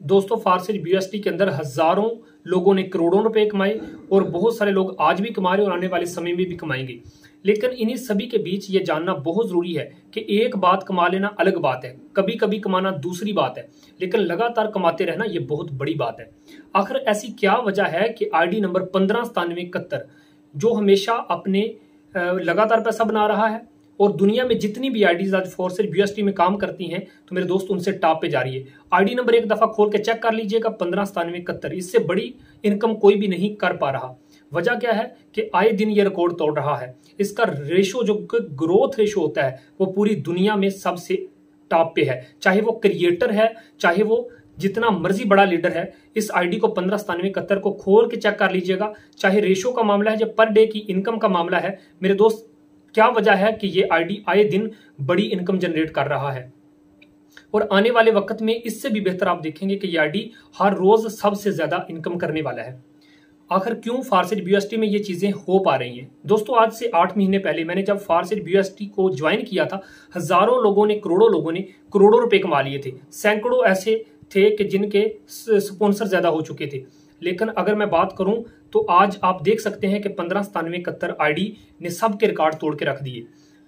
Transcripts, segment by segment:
दोस्तों फारसेज BUSD के अंदर हजारों लोगों ने करोड़ों रुपए कमाए और बहुत सारे लोग आज भी कमा रहे और आने वाले समय में भी कमाएंगे। लेकिन इन्हीं सभी के बीच ये जानना बहुत जरूरी है कि एक बात कमा लेना अलग बात है, कभी कभी कमाना दूसरी बात है, लेकिन लगातार कमाते रहना ये बहुत बड़ी बात है। आखिर ऐसी क्या वजह है कि ID नंबर 159771 जो हमेशा अपने लगातार पैसा बना रहा है और दुनिया में जितनी भी आईडीज आज फारसेज BUSD में काम करती हैं तो मेरे दोस्त उनसे टॉप पे जा रही है। आईडी नंबर एक दफा खोल के चेक कर लीजिएगा, 159771। इससे बड़ी इनकम कोई भी नहीं कर पा रहा। वजह क्या है कि आए दिन ये रिकॉर्ड तोड़ रहा है। इसका रेशो जो ग्रोथ रेशो होता है वो पूरी दुनिया में सबसे टॉप पे है, चाहे वो क्रिएटर है, चाहे वो जितना मर्जी बड़ा लीडर है। इस आईडी को 159771 को खोल के चेक कर लीजिएगा। चाहे रेशो का मामला है, जब पर डे की इनकम का मामला है, मेरे दोस्त क्या वजह है कि ये आईडी आए दिन बड़ी इनकम जनरेट कर रहा है और आने वाले वक्त में इससे भी बेहतर आप देखेंगे कि ये आईडी हर रोज सबसे ज्यादा इनकम करने वाला है। आखिर क्यों फारसेज BUSD में ये चीजें हो पा रही हैं? दोस्तों आज से 8 महीने पहले मैंने जब फारसेज BUSD को ज्वाइन किया था, हजारों लोगों ने, करोड़ों लोगों ने करोड़ों रुपए कमा लिए थे। सैकड़ों ऐसे थे कि जिनके स्पॉन्सर ज्यादा हो चुके थे। लेकिन अगर मैं बात करूं तो आज आप देख सकते हैं कि 159771 आईडी ने सबके रिकॉर्ड तोड़ के रख दिए।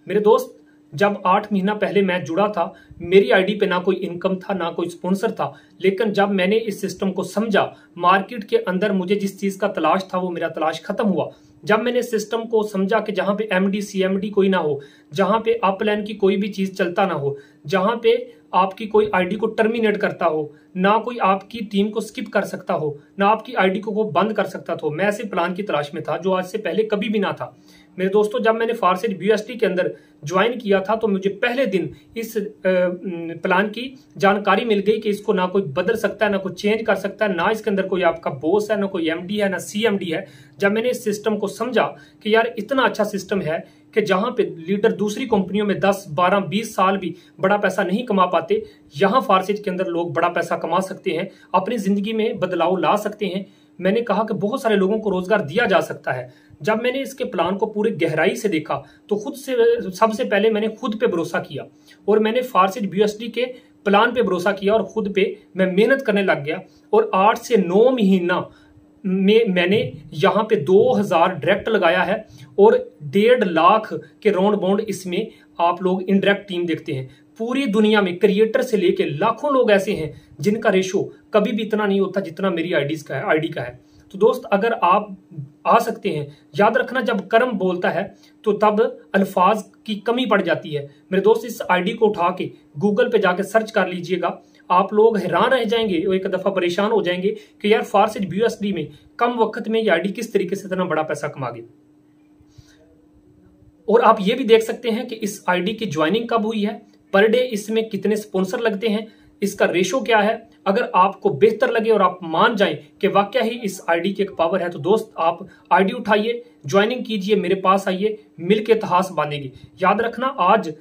मेरे दोस्त जब 8 महीना पहले मैं जुड़ा था, मेरी आईडी पे ना कोई इनकम था, ना कोई स्पॉन्सर था। लेकिन जब मैंने इस सिस्टम को समझा, मार्केट के अंदर मुझे जिस चीज का तलाश था वो मेरा तलाश खत्म हुआ। जब मैंने सिस्टम को समझा कि जहां पे MD CMD कोई ना हो, जहां पे अपलाइन की कोई भी चीज चलता ना हो, जहां पे आपकी कोई आईडी को टर्मिनेट करता हो, ना कोई आपकी टीम को स्किप कर सकता हो, ना आपकी आईडी को बंद कर सकता था, मैं ऐसे प्लान की तलाश में था जो आज से पहले कभी भी ना था। मेरे दोस्तों जब मैंने फारसेज BUSD के अंदर ज्वाइन किया था तो मुझे पहले दिन इस प्लान की जानकारी मिल गई कि इसको ना कोई बदल सकता है, ना कोई चेंज कर सकता है, ना इसके अंदर कोई आपका बॉस है, ना कोई MD है, ना CMD है। जब मैंने इस सिस्टम को समझा कि यार इतना अच्छा सिस्टम है कि जहां पे लीडर दूसरी कंपनियों में 10, 12, 20 साल भी बड़ा पैसा नहीं कमा पाते, यहां फारसेज के अंदर लोग बड़ा पैसा कमा सकते हैं, अपनी जिंदगी में बदलाव ला सकते हैं। मैंने कहा कि बहुत सारे लोगों को रोजगार दिया जा सकता है। जब मैंने इसके प्लान को पूरी गहराई से देखा तो खुद से सबसे पहले मैंने खुद पे भरोसा किया और मैंने फारसेज BUSD के प्लान पे भरोसा किया और खुद पे मैं मेहनत करने लग गया। और 8 से 9 महीना में मैंने यहाँ पे 2000 डायरेक्ट लगाया है और 1.5 लाख के राउंड बाउंड इसमें आप लोग इनडायरेक्ट टीम देखते हैं। पूरी दुनिया में क्रिएटर से लेके लाखों लोग ऐसे हैं जिनका रेशो कभी भी इतना नहीं होता जितना मेरी आईडी का है। तो दोस्त अगर आप आ सकते हैं, याद रखना जब कर्म बोलता है तो तब अल्फाज की कमी पड़ जाती है। मेरे दोस्त इस आईडी को उठा के गूगल पे जाके सर्च कर लीजिएगा, आप लोग हैरान रह जाएंगे और एक दफा परेशान हो जाएंगे कि यार फारसेज BUSD में कम वक्त में ये आईडी किस तरीके से इतना बड़ा पैसा कमा गई। और आप ये भी देख सकते हैं कि इस आईडी की ज्वाइनिंग कब हुई है, पर डे इसमें कितने स्पॉन्सर लगते हैं, इसका रेशो क्या है। अगर आपको बेहतर लगे और आप मान जाएं कि वाकया ही इस आईडी की एक पावर है तो दोस्त आप आईडी उठाइए, ज्वाइनिंग कीजिए, मेरे पास आइए, मिलके इतिहास बांधेंगे। याद रखना आज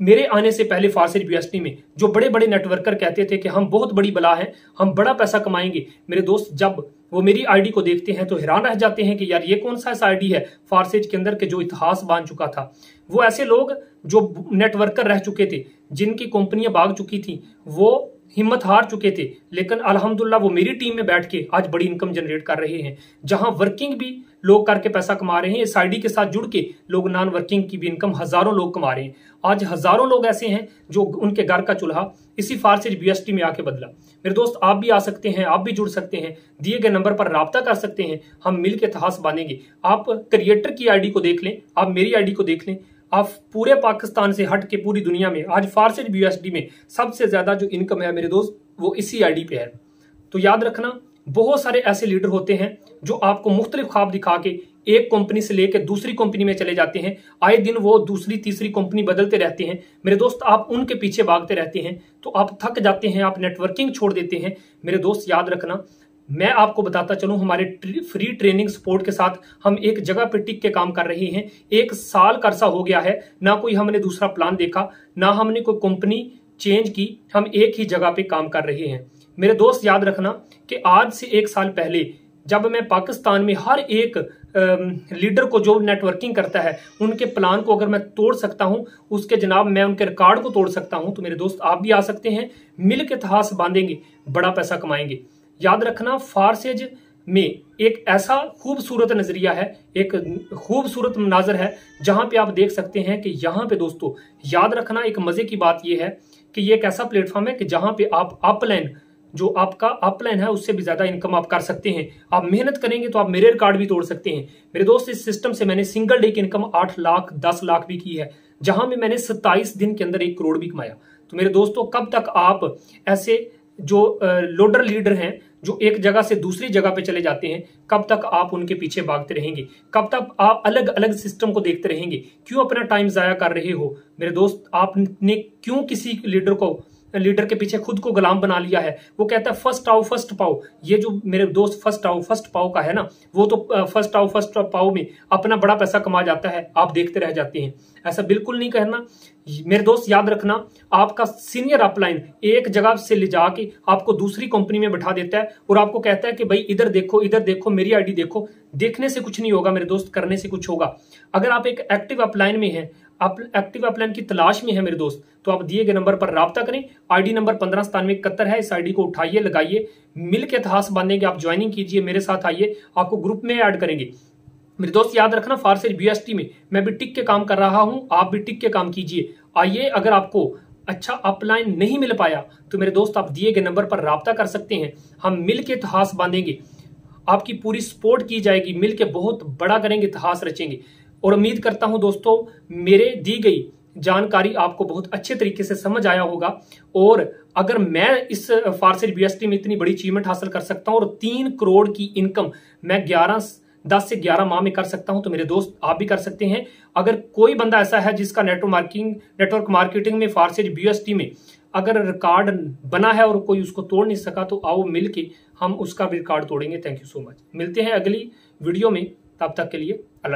मेरे आने से पहले फारसेज BUSD में जो बड़े बड़े नेटवर्कर कहते थे कि हम बहुत बड़ी बला हैं, हम बड़ा पैसा कमाएंगे, मेरे दोस्त जब वो मेरी आईडी को देखते हैं तो हैरान रह जाते हैं कि यार ये कौन सा ऐसा आईडी है फारसेज के अंदर के जो इतिहास बांध चुका था। वो ऐसे लोग जो नेटवर्कर रह चुके थे, जिनकी कंपनियां भाग चुकी थी, वो हिम्मत हार चुके थे, लेकिन अल्हम्दुलिल्लाह वो मेरी टीम में बैठ के आज बड़ी इनकम जनरेट कर रहे हैं। जहां वर्किंग भी लोग करके पैसा कमा रहे हैं, इस आईडी के साथ जुड़ के लोग नॉन वर्किंग की भी इनकम हजारों लोग कमा रहे हैं। आज हजारों लोग ऐसे हैं जो उनके घर का चूल्हा इसी फारसेज BUSD में आके बदला। मेरे दोस्त आप भी आ सकते हैं, आप भी जुड़ सकते हैं, दिए गए नंबर पर राब्ता कर सकते हैं, हम मिलकर इतिहास बांधेंगे। आप क्रिएटर की आईडी को देख लें, आप मेरी आईडी को देख लें, आप पूरे पाकिस्तान से हट के पूरी दुनिया में आज फारसेज BUSD में सबसे ज्यादा जो इनकम है मेरे दोस्त वो इसी आईडी पे है। तो याद रखना बहुत सारे ऐसे लीडर होते हैं जो आपको मुख्तलिफ ख्वाब दिखा के एक कंपनी से लेकर दूसरी कंपनी में चले जाते हैं। आए दिन वो दूसरी तीसरी कंपनी बदलते रहते हैं। मेरे दोस्त आप उनके पीछे भागते रहते हैं तो आप थक जाते हैं, आप नेटवर्किंग छोड़ देते हैं। मेरे दोस्त याद रखना, मैं आपको बताता चलूं, हमारे फ्री ट्रेनिंग सपोर्ट के साथ हम एक जगह पे टिक के काम कर रहे हैं। 1 साल का अरसा हो गया है, ना कोई हमने दूसरा प्लान देखा, ना हमने कोई कंपनी चेंज की, हम एक ही जगह पे काम कर रहे हैं। मेरे दोस्त याद रखना कि आज से 1 साल पहले जब मैं पाकिस्तान में हर एक लीडर को जो नेटवर्किंग करता है उनके प्लान को अगर मैं तोड़ सकता हूं, उसके जनाब मैं उनके रिकॉर्ड को तोड़ सकता हूं, तो मेरे दोस्त आप भी आ सकते हैं, मिल के इतिहास बांधेंगे, बड़ा पैसा कमाएंगे। याद रखना फारसेज में एक ऐसा खूबसूरत नजरिया है, एक खूबसूरत मनाजर है जहां पे आप देख सकते हैं कि यहां पे दोस्तों याद रखना एक मजे की बात यह है कि ये एक ऐसा प्लेटफॉर्म है कि जहां पे आप अपलाइन, जो आपका अपलाइन है उससे भी ज्यादा इनकम आप कर सकते हैं। आप मेहनत करेंगे तो आप मेरे रिकॉर्ड भी तोड़ सकते हैं। मेरे दोस्त इस सिस्टम से मैंने सिंगल डे की इनकम 8 लाख 10 लाख भी की है, जहां में मैंने 27 दिन के अंदर 1 करोड़ भी कमाया। तो मेरे दोस्तों कब तक आप ऐसे जो लोडर लीडर हैं जो एक जगह से दूसरी जगह पे चले जाते हैं, कब तक आप उनके पीछे भागते रहेंगे? कब तक आप अलग अलग सिस्टम को देखते रहेंगे? क्यों अपना टाइम जाया कर रहे हो? मेरे दोस्त आपने क्यों किसी लीडर के पीछे खुद को गुलाम बना लिया है? वो कहता है फर्स्ट आओ फर्स्ट पाओ। ये जो मेरे दोस्त फर्स्ट आओ फर्स्ट पाओ का है ना, वो तो फर्स्ट आओ फर्स्ट पाओ में अपना बड़ा पैसा कमा जाता है, आप देखते रह जाते हैं। ऐसा बिल्कुल नहीं करना मेरे दोस्त। याद रखना आपका सीनियर अपलाइन एक जगह से ले जाके आपको दूसरी कंपनी में बैठा देता है और आपको कहता है कि भाई इधर देखो मेरी आईडी देखो। देखने से कुछ नहीं होगा मेरे दोस्त, करने से कुछ होगा। अगर आप एक एक्टिव अपलाइन में हैं, एक्टिव अपलाइन की तलाश में है मेरे दोस्त, तो आप दिए गए नंबर पर राब्ता करें। आईडी नंबर 159771 है। इस आईडी को उठाइए, लगाइए, मिल के इतिहास बांधेंगे। आप ज्वाइनिंग कीजिए, मेरे साथ आइए, आपको ग्रुप में ऐड करेंगे। मेरे दोस्त याद रखना फारसेज BST में मैं भी टिक के काम कर रहा हूं, आप भी टिक के काम कीजिए। आइए, अगर आपको अच्छा अपलाइन नहीं मिल पाया तो मेरे दोस्त आप दिए गए नंबर पर राब्ता कर सकते हैं। हम मिल के इतिहास बांधेंगे, आपकी पूरी सपोर्ट की जाएगी, मिल के बहुत बड़ा करेंगे, इतिहास रचेंगे। और उम्मीद करता हूं दोस्तों मेरे दी गई जानकारी आपको बहुत अच्छे तरीके से समझ आया होगा। और अगर मैं इस फारसेज BST में इतनी बड़ी अचीवमेंट हासिल कर सकता हूं और 3 करोड़ की इनकम मैं 10 से 11 माह में कर सकता हूं, तो मेरे दोस्त आप भी कर सकते हैं। अगर कोई बंदा ऐसा है जिसका नेटवर्क मार्केटिंग में फारसेज BST में अगर रिकॉर्ड बना है और कोई उसको तोड़ नहीं सका, तो आओ मिलके हम उसका भी रिकॉर्ड तोड़ेंगे। Thank you so much. मिलते हैं अगली वीडियो में, तब तक के लिए अल्लाह।